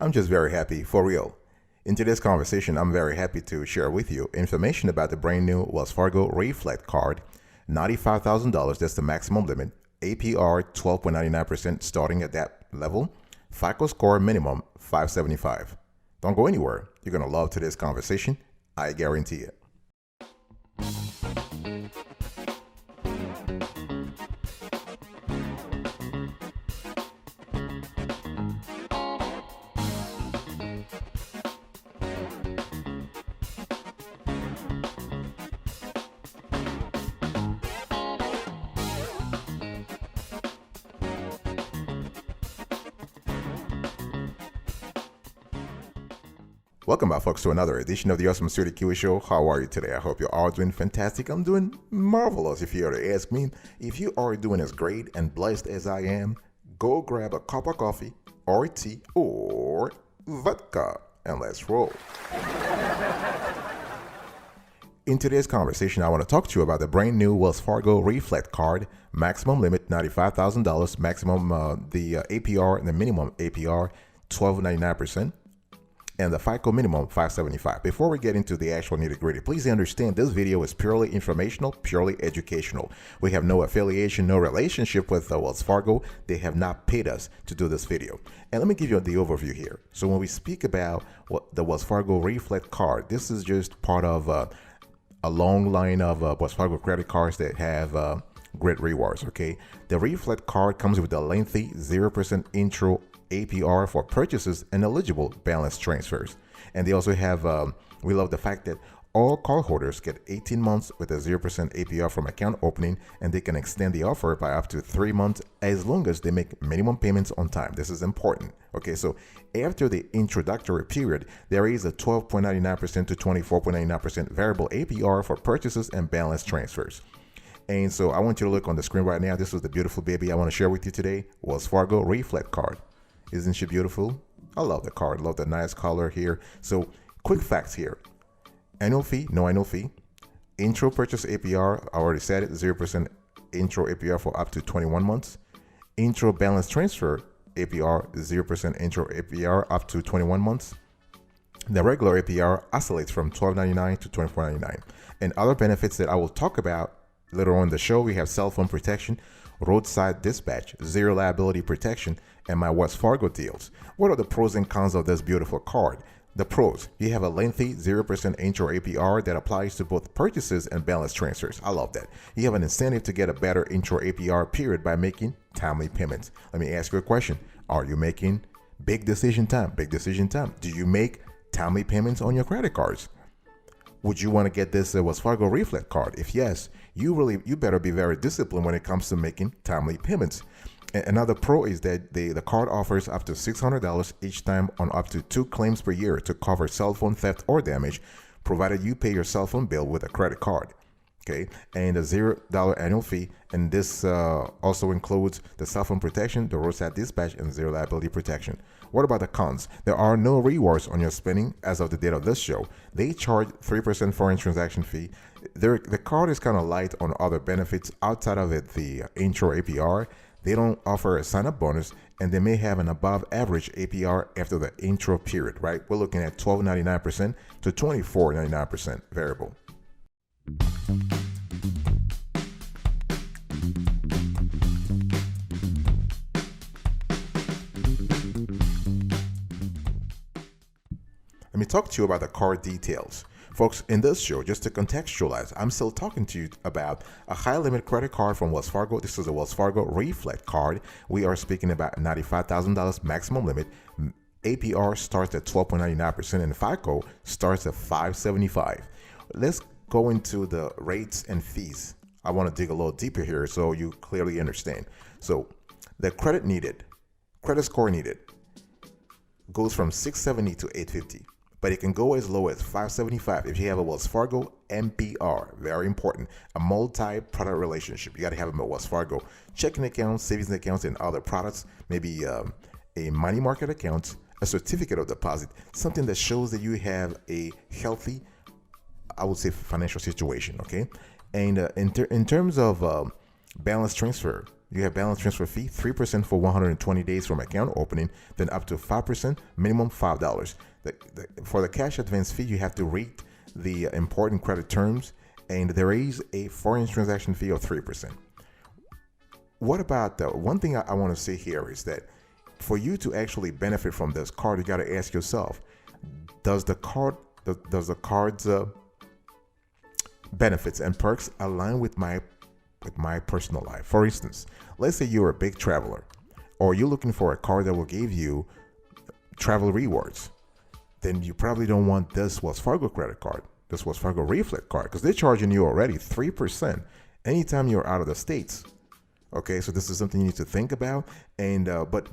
I'm just very happy, for real. In today's conversation, I'm very happy to share with you information about the brand new Wells Fargo Reflect Card, $95,000, that's the maximum limit, APR 12.99% starting at that level, FICO score minimum 575. Don't go anywhere. You're going to love today's conversation. I guarantee it. Welcome back, folks, to another edition of the Awesome Studio Kiwi Show. How are you today? I hope you're all doing fantastic. I'm doing marvelous. If you were to ask me, if you are doing as great and blessed as I am, go grab a cup of coffee or tea or vodka and let's roll. In today's conversation, I want to talk to you about the brand new Wells Fargo Reflect Card, maximum limit $95,000, maximum the APR and the minimum APR 12.99%. And the FICO minimum 575. Before we get into the actual nitty-gritty, please understand this video is purely informational, purely educational. We have no affiliation, no relationship with Wells Fargo. They have not paid us to do this video. And let me give you the overview here. So when we speak about the Wells Fargo Reflect Card, this is just part of a long line of Wells Fargo credit cards that have great rewards, okay? The Reflect Card comes with a lengthy 0% intro APR for purchases and eligible balance transfers. And they also have, we love the fact that all cardholders get 18 months with a 0% APR from account opening, and they can extend the offer by up to 3 months as long as they make minimum payments on time. This is important. Okay, so after the introductory period, there is a 12.99% to 24.99% variable APR for purchases and balance transfers. And so I want you to look on the screen right now. This is the beautiful baby I want to share with you today, Wells Fargo Reflect Card. Isn't she beautiful? I love the card, love the nice color here. So quick facts here. Annual fee, no annual fee. Intro purchase APR, I already said it, 0% intro APR for up to 21 months. Intro balance transfer APR, 0% intro APR up to 21 months. The regular APR oscillates from $12.99 to $24.99. And other benefits that I will talk about later on in the show, we have cell phone protection, roadside dispatch, zero liability protection, and my Wells Fargo deals. What are the pros and cons of this beautiful card? The pros: you have a lengthy 0% intro APR that applies to both purchases and balance transfers. I love that. You have an incentive to get a better intro APR period by making timely payments. Let me ask you a question. Are you making big decision time? Big decision time. Do you make timely payments on your credit cards? Would you want to get this Wells Fargo Reflect Card? If yes, you better be very disciplined when it comes to making timely payments. Another pro is that the card offers up to $600 each time on up to 2 claims per year to cover cell phone theft or damage, provided you pay your cell phone bill with a credit card. Okay, and a $0 annual fee, and this also includes the cell phone protection, the roadside dispatch, and zero liability protection. What about the cons? There are no rewards on your spending as of the date of this show. They charge 3% foreign transaction fee. The card is kind of light on other benefits outside of it, the intro APR. They don't offer a sign-up bonus, and they may have an above average APR after the intro period, right? We're looking at 12.99% to 24.99% variable. Let me talk to you about the card details. Folks, in this show, just to contextualize, I'm still talking to you about a high-limit credit card from Wells Fargo. This is a Wells Fargo Reflect Card. We are speaking about $95,000 maximum limit. APR starts at 12.99% and FICO starts at 575. Let's go into the rates and fees. I want to dig a little deeper here so you clearly understand. So the credit score needed goes from 670 to 850. But it can go as low as 575 if you have a Wells Fargo MPR. Very important. A multi-product relationship. You got to have a Wells Fargo checking account, savings accounts, and other products. Maybe a money market account, a certificate of deposit, something that shows that you have a healthy, I would say, financial situation. Okay, and in terms of balance transfer, You have balance transfer fee, 3% for 120 days from account opening, then up to 5%, minimum $5. For the cash advance fee, you have to read the important credit terms, and there is a foreign transaction fee of 3%. What about the one thing I want to say here is that for you to actually benefit from this card, you got to ask yourself, does the card's benefits and perks align with my personal life? For instance, let's say you're a big traveler, or you're looking for a card that will give you travel rewards. Then you probably don't want this Wells Fargo credit card, this Wells Fargo Reflect card, because they're charging you already 3% anytime you're out of the States. Okay, so this is something you need to think about. And but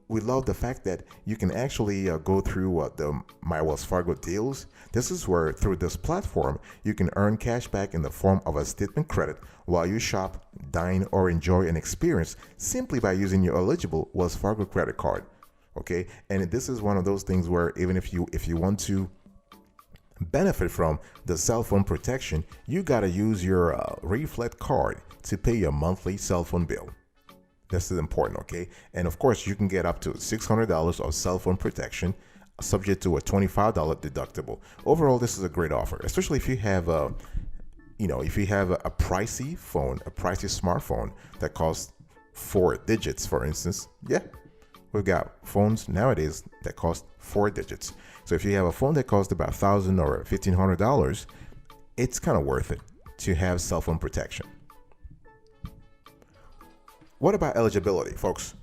we love the fact that you can actually go through the My Wells Fargo deals. This is where, through this platform, you can earn cash back in the form of a statement credit while you shop, dine, or enjoy an experience simply by using your eligible Wells Fargo credit card. Okay, and this is one of those things where even if you want to benefit from the cell phone protection, you got to use your Reflect card to pay your monthly cell phone bill. This is important, okay? And of course, you can get up to $600 of cell phone protection, subject to a $25 deductible. Overall, this is a great offer, especially if you have a pricey phone, a pricey smartphone that costs 4 digits, for instance. Yeah, we've got phones nowadays that cost 4 digits. So if you have a phone that costs about $1,000 or $1,500, it's kind of worth it to have cell phone protection. What about eligibility, folks?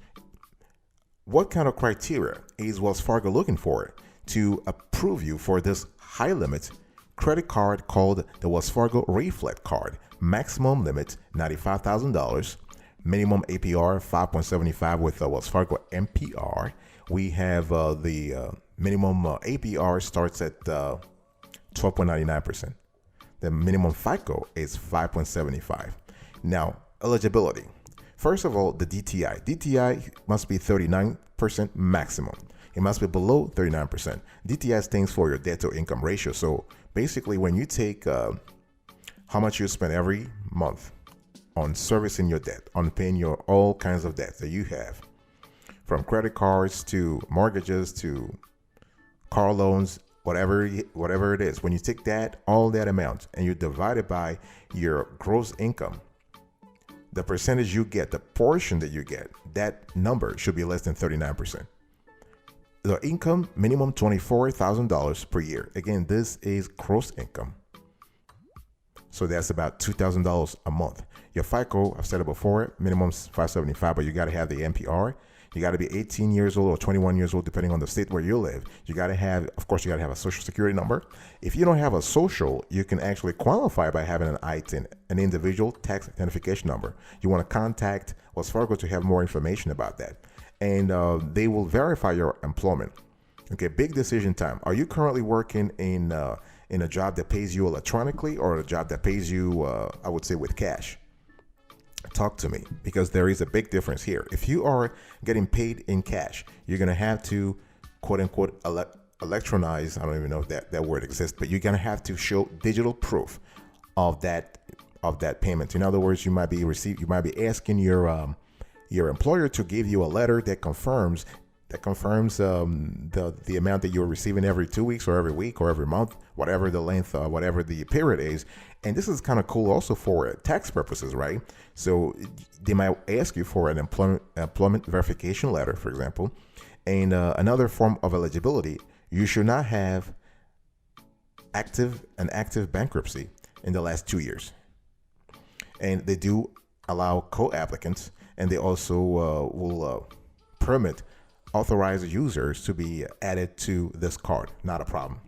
What kind of criteria is Wells Fargo looking for to approve you for this high limit credit card called the Wells Fargo Reflect Card? Maximum limit $95,000, minimum APR 5.75 with Wells Fargo MPR. We have the minimum APR starts at 12.99%. The minimum FICO is 5.75. Now, eligibility. First of all, the DTI. DTI must be 39% maximum. It must be below 39%. DTI stands for your debt to income ratio. So basically, when you take how much you spend every month on servicing your debt, on paying your all kinds of debts that you have, from credit cards to mortgages to car loans, whatever it is, when you take that, all that amount, and you divide it by your gross income, the percentage you get, the portion that you get, that number should be less than 39%. The income minimum $24,000 per year. Again, this is gross income. So that's about $2,000 a month. Your FICO, I've said it before, minimum 575, but you got to have the MPR. You got to be 18 years old or 21 years old, depending on the state where you live. You got to have, of course, you got to have a social security number. If you don't have a social, you can actually qualify by having an ITIN, an individual tax identification number. You want to contact Wells Fargo to have more information about that. And they will verify your employment. Okay, big decision time. Are you currently working in a job that pays you electronically or a job that pays you, I would say, with cash? Talk to me, because there is a big difference here. If you are getting paid in cash, you're going to have to, quote unquote, electronize. I don't even know if that word exists, but you're going to have to show digital proof of that payment. In other words, you might be asking your employer to give you a letter that confirms the amount that you're receiving every 2 weeks or every week or every month, whatever the length, whatever the period is. And this is kind of cool also for tax purposes, right? So they might ask you for an employment verification letter, for example. And another form of eligibility, you should not have an active bankruptcy in the last 2 years. And they do allow co-applicants, and they also will permit authorized users to be added to this card. Not a problem.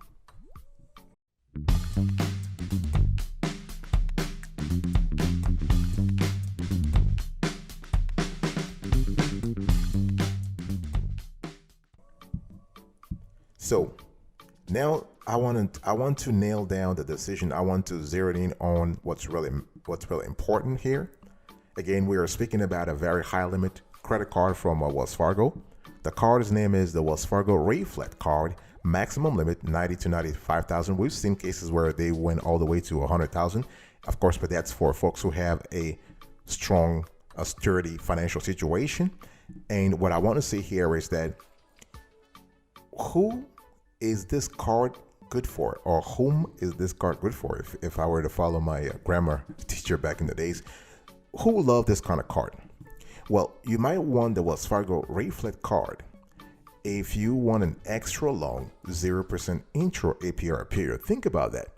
So now I want to nail down the decision. I want to zero in on what's really important here. Again, we are speaking about a very high limit credit card from Wells Fargo. The card's name is the Wells Fargo Reflect Card. Maximum limit $90,000 to $95,000. We've seen cases where they went all the way to $100,000, of course, but that's for folks who have a strong a sturdy financial situation. And what I want to say here is that who is this card good for, or whom is this card good for? If I were to follow my grammar teacher back in the days, who would love this kind of card? Well, you might want the Wells Fargo Reflect card if you want an extra long 0% intro APR period. Think about that.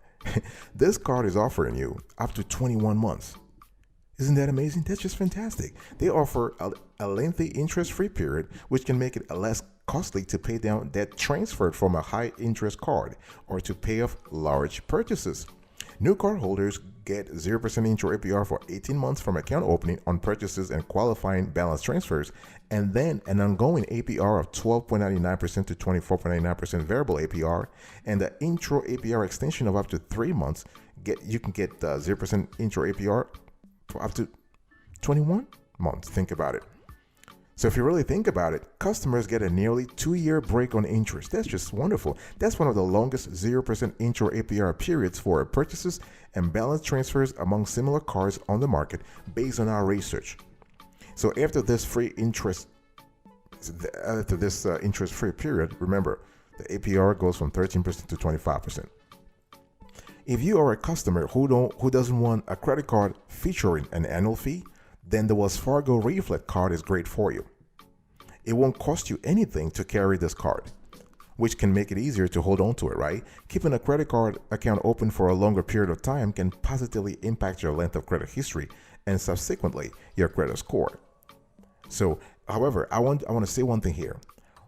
This card is offering you up to 21 months. Isn't that amazing? That's just fantastic. They offer a lengthy interest-free period, which can make it less costly to pay down debt transferred from a high-interest card or to pay off large purchases. New card holders get 0% intro APR for 18 months from account opening on purchases and qualifying balance transfers, and then an ongoing APR of 12.99% to 24.99% variable APR, and the intro APR extension of up to 3 months. You can get 0% intro APR for up to 21 months. Think about it. So if you really think about it, customers get a nearly 2-year break on interest. That's just wonderful. That's one of the longest 0% intro APR periods for purchases and balance transfers among similar cards on the market based on our research. So after this interest-free period, remember, the APR goes from 13% to 25%. If you are a customer who doesn't want a credit card featuring an annual fee, then the Wells Fargo Reflect card is great for you. It won't cost you anything to carry this card, which can make it easier to hold on to it, right? Keeping a credit card account open for a longer period of time can positively impact your length of credit history and subsequently your credit score. So, however, I want to say one thing here.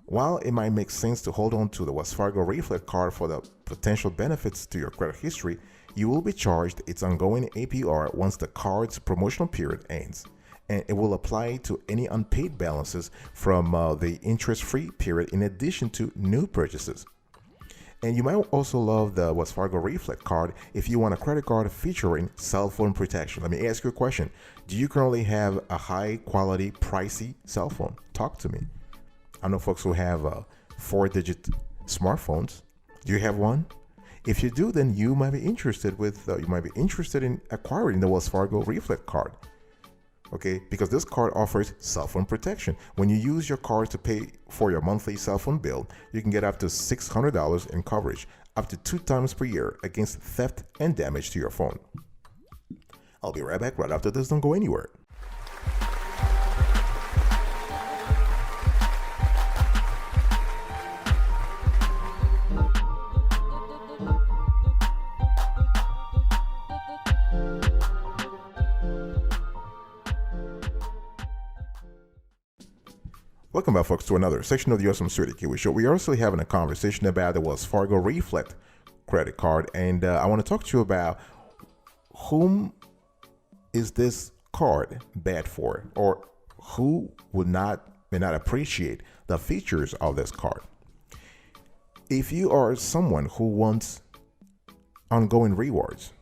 While it might make sense to hold on to the Wells Fargo Reflect card for the potential benefits to your credit history, you will be charged its ongoing APR once the card's promotional period ends, and it will apply to any unpaid balances from the interest-free period in addition to new purchases. And you might also love the Wells Fargo Reflect card if you want a credit card featuring cell phone protection. Let me ask you a question. Do you currently have a high-quality, pricey cell phone? Talk to me. I know folks who have 4-digit smartphones. Do you have one? If you do, then you might be interested in acquiring the Wells Fargo Reflect card. Okay, because this card offers cell phone protection. When you use your card to pay for your monthly cell phone bill, you can get up to $600 in coverage, up to 2 times per year against theft and damage to your phone. I'll be right back right after this. Don't go anywhere. Welcome back, folks, to another section of the Awesome Security Kiwi Show. We are also having a conversation about the Wells Fargo Reflect credit card, and I want to talk to you about whom is this card bad for, or who may not appreciate the features of this card. If you are someone who wants ongoing rewards,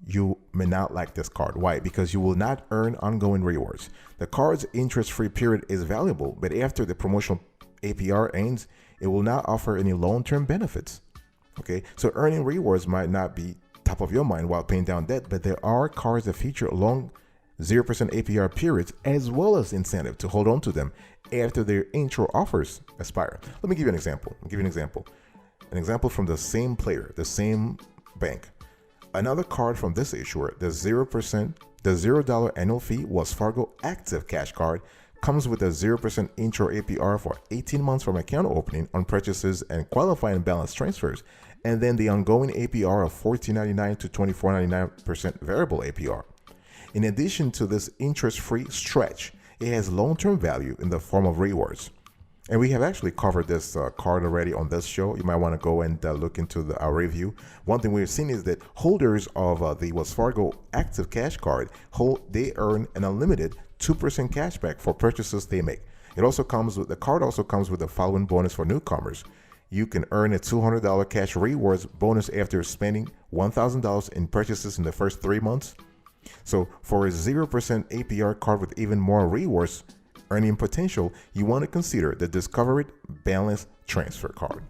you may not like this card. Why? Because you will not earn ongoing rewards. The card's interest-free period is valuable, but after the promotional APR ends, it will not offer any long-term benefits. Okay, so earning rewards might not be top of your mind while paying down debt, but there are cards that feature long 0% APR periods as well as incentive to hold on to them after their intro offers expire. Let me give you an example. An example from the same player, the same bank. Another card from this issuer, the $0 annual fee Wells Fargo Active Cash Card, comes with a 0% intro APR for 18 months from account opening on purchases and qualifying balance transfers, and then the ongoing APR of $14.99 to $24.99% variable APR. In addition to this interest-free stretch, it has long-term value in the form of rewards. And we have actually covered this card already on this show. You might want to go and look into our review. One thing we've seen is that holders of the Wells Fargo Active Cash Card, they earn an unlimited 2% cashback for purchases they make. The card also comes with the following bonus for newcomers. You can earn a $200 cash rewards bonus after spending $1,000 in purchases in the first 3 months. So for a 0% APR card with even more rewards earning potential, you want to consider the Discover It Balance Transfer Card.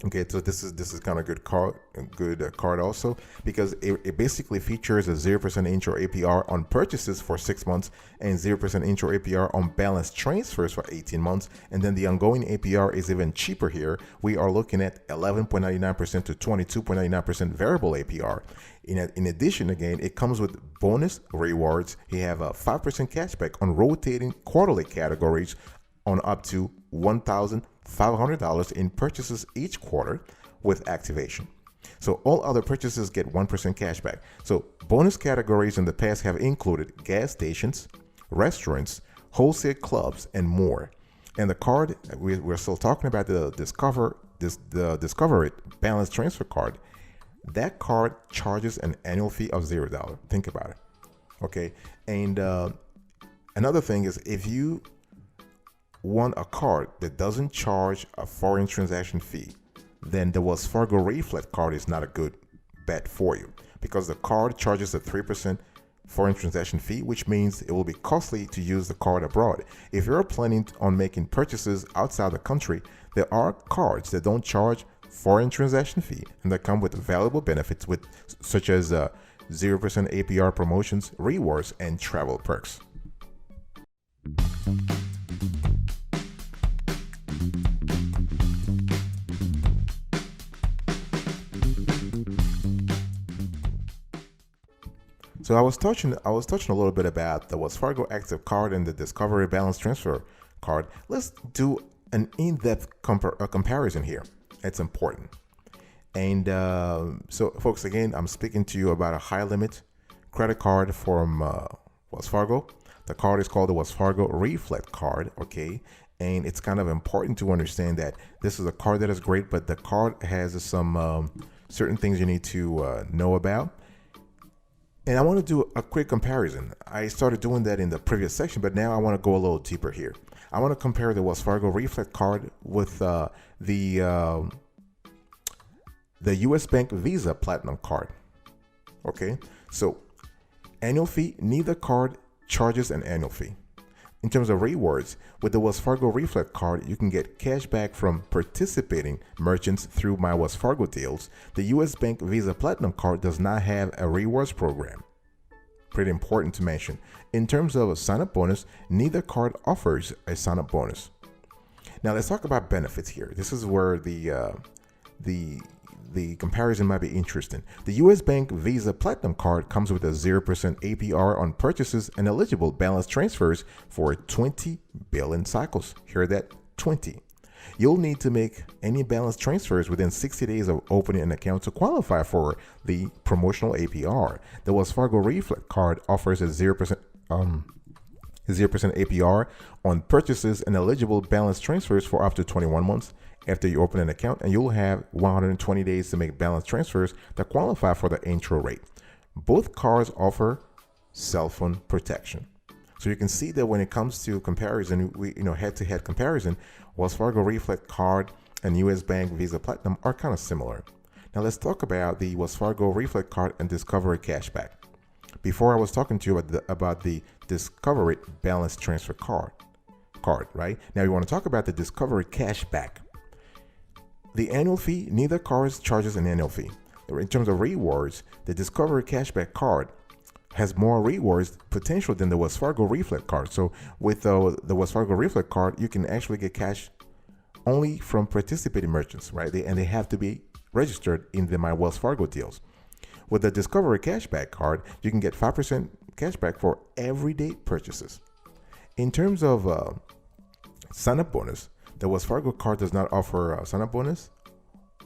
Okay, so this is kind of good card, a good card also, because it basically features a 0% intro APR on purchases for 6 months and 0% intro APR on balance transfers for 18 months, and then the ongoing APR is even cheaper here. We are looking at 11.99% to 22.99% variable APR. In addition, again, it comes with bonus rewards. You have a 5% cashback on rotating quarterly categories on up to $1,500 in purchases each quarter with activation. So all other purchases get 1% cashback. So bonus categories in the past have included gas stations, restaurants, wholesale clubs, and more. And the card, we're still talking about the Discover It Balance Transfer Card. That card charges an annual fee of $0. Think about it. Okay. And another thing is, if you want a card that doesn't charge a foreign transaction fee, then the Wells Fargo Reflect card is not a good bet for you, because the card charges a 3% foreign transaction fee, which means it will be costly to use the card abroad. If you're planning on making purchases outside the country, there are cards that don't charge foreign transaction fee and that come with valuable benefits, such as 0% APR promotions, rewards, and travel perks. So I was touching a little bit about the Wells Fargo Active Card and the Discovery Balance Transfer Card. Let's do an in-depth comparison here. It's important. And so, folks, again, I'm speaking to you about a high-limit credit card from Wells Fargo. The card is called the Wells Fargo Reflect Card, okay? And it's kind of important to understand that this is a card that is great, but the card has some certain things you need to know about. And I want to do a quick comparison. I started doing that in the previous section, but now I want to go a little deeper here. I want to compare the Wells Fargo Reflect Card with the US Bank Visa Platinum Card. Okay, so annual fee, neither card charges an annual fee. In terms of rewards, with the Wells Fargo Reflect Card, you can get cash back from participating merchants through My Wells Fargo deals. The US Bank Visa Platinum Card does not have a rewards program. Pretty important to mention. In terms of a sign-up bonus, neither card offers a sign-up bonus. Now let's talk about benefits here. This is where the comparison might be interesting. The US Bank Visa Platinum Card comes with a 0% APR on purchases and eligible balance transfers for 20 billing cycles. Hear that? 20. You'll need to make any balance transfers within 60 days of opening an account to qualify for the promotional APR. The Wells Fargo Reflect Card offers a 0% APR on purchases and eligible balance transfers for up to 21 months after you open an account, and you'll have 120 days to make balance transfers that qualify for the intro rate. Both cards offer cell phone protection. So you can see that when it comes to comparison, head-to-head comparison, Wells Fargo Reflect Card and US Bank Visa Platinum are kind of similar. Now let's talk about the Wells Fargo Reflect Card and Discovery Cashback. Before, I was talking to you about the Discovery Balance Transfer Card, right? Now we want to talk about the Discovery Cashback. The annual fee, neither card charges an annual fee. In terms of rewards, the Discovery Cashback Card has more rewards potential than the Wells Fargo Reflect Card. So with the Wells Fargo Reflect Card, you can actually get cash only from participating merchants, right? And they have to be registered in the My Wells Fargo deals. With the Discovery Cashback Card, you can get 5% cashback for everyday purchases. In terms of sign-up bonus, the Wells Fargo card does not offer a sign-up bonus,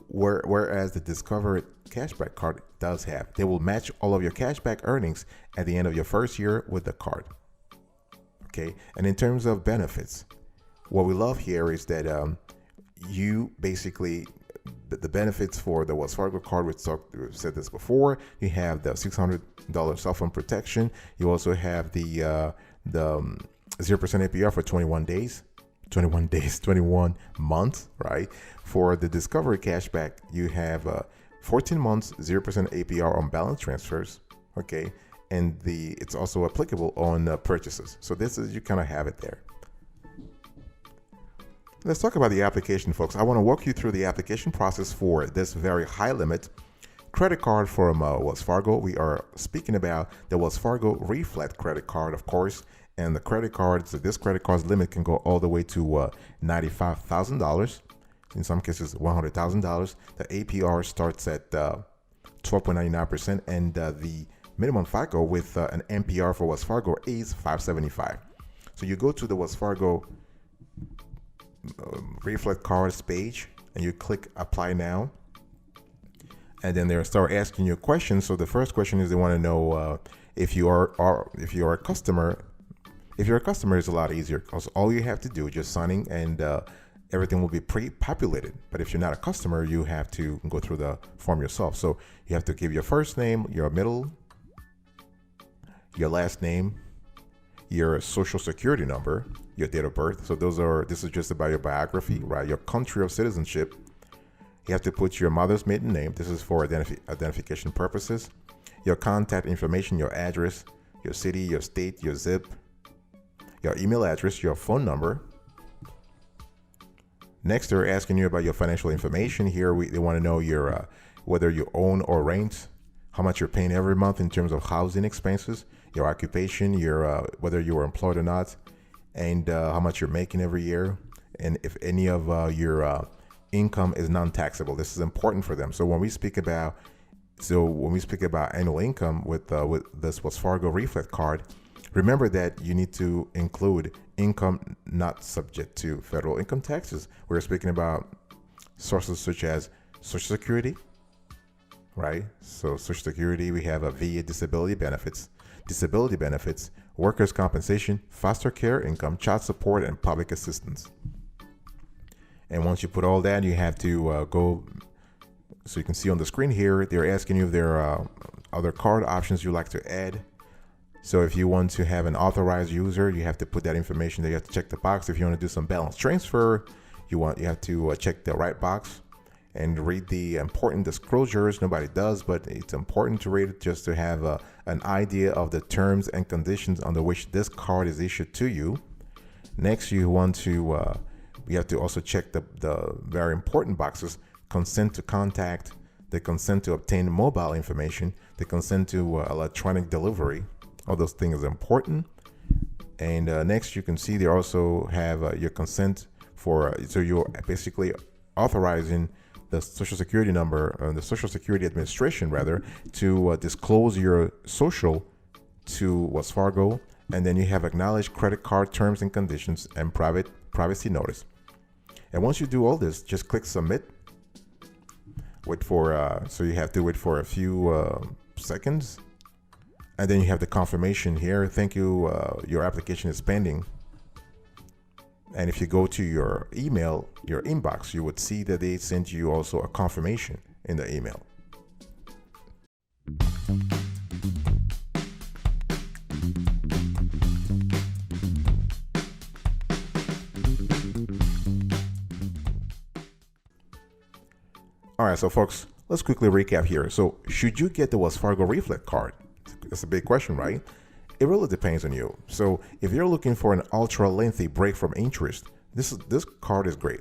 whereas the Discovery Cashback Card does have. They will match all of your cashback earnings at the end of your first year with the card. Okay, and in terms of benefits, what we love here is that you basically, the benefits for the Wells Fargo card, we've said this before, you have the $600 cell phone protection. You also have the 0% APR for 21 months, right? For the Discovery Cashback, you have 14 months, 0% APR on balance transfers, okay? And it's also applicable on purchases. So this is, you kind of have it there. Let's talk about the application, folks. I want to walk you through the application process for this very high limit credit card from Wells Fargo. We are speaking about the Wells Fargo Reflect credit card, of course, and the credit cards. This credit card's limit can go all the way to $95,000. In some cases, $100,000. The APR starts at 12.99%, and the minimum FICO with an MPR for Wells Fargo is 575. So you go to the Wells Fargo Reflect Cards page and you click Apply Now, and then they'll start asking you questions. So the first question is they want to know if you are a customer. If you're a customer, it's a lot easier because all you have to do is just sign in and everything will be pre-populated. But if you're not a customer, you have to go through the form yourself. So you have to give your first name, your middle, your last name, your social security number, your date of birth. So this is just about your biography, right? Your country of citizenship. You have to put your mother's maiden name. This is for identification purposes. Your contact information, your address, your city, your state, your zip, your email address, your phone number. Next, they're asking you about your financial information. Here, they want to know your whether you own or rent, how much you're paying every month in terms of housing expenses, your occupation, your whether you are employed or not, and how much you're making every year, and if any of your income is non-taxable. This is important for them. So when we speak about annual income with this Wells Fargo Reflect card, remember that you need to include income not subject to federal income taxes. We're speaking about sources such as Social Security, right? So Social Security, we have a VA disability benefits, workers' compensation, foster care income, child support, and public assistance. And once you put all that, you have to go. So you can see on the screen here, they're asking you if there are other card options you like to add. So if you want to have an authorized user, you have to put that information there. You have to check the box. If you want to do some balance transfer, you have to check the right box and read the important disclosures. Nobody does, but it's important to read it just to have an idea of the terms and conditions under which this card is issued to you. Next, you have to also check the very important boxes: consent to contact, the consent to obtain mobile information, the consent to electronic delivery. All those things are important. And next, you can see they also have your consent for, so you're basically authorizing the Social Security number, the Social Security Administration rather, to disclose your social to Wells Fargo. And then you have acknowledged credit card terms and conditions and privacy notice. And once you do all this, just click submit. So you have to wait for a few seconds. And then you have the confirmation here. Thank you. Your application is pending. And if you go to your email, your inbox, you would see that they sent you also a confirmation in the email. All right, so folks, let's quickly recap here. So should you get the Wells Fargo Reflect card? That's a big question, right? It really depends on you. So if you're looking for an ultra lengthy break from interest, this card is great.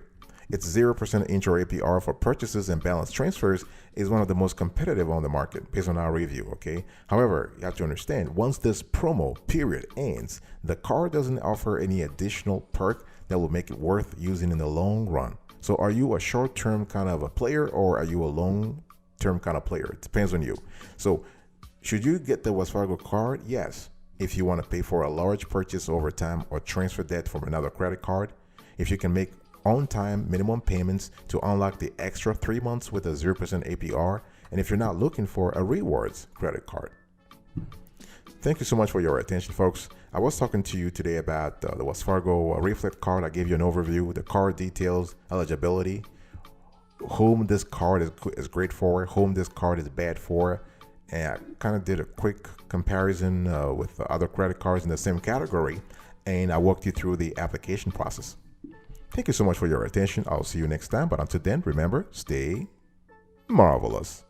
Its 0% intro APR for purchases and balance transfers is one of the most competitive on the market based on our review, okay? However, you have to understand, once this promo period ends, the card doesn't offer any additional perk that will make it worth using in the long run. So are you a short-term kind of a player, or are you a long-term kind of player? It depends on you. So should you get the Wells Fargo card? Yes. If you want to pay for a large purchase over time or transfer debt from another credit card, if you can make on-time minimum payments to unlock the extra 3 months with a 0% APR, and if you're not looking for a rewards credit card. Thank you so much for your attention, folks. I was talking to you today about the Wells Fargo Reflect card. I gave you an overview, the card details, eligibility, whom this card is great for, whom this card is bad for. And I kind of did a quick comparison with other credit cards in the same category, and I walked you through the application process. Thank you so much for your attention. I'll see you next time, but until then, remember, stay marvelous.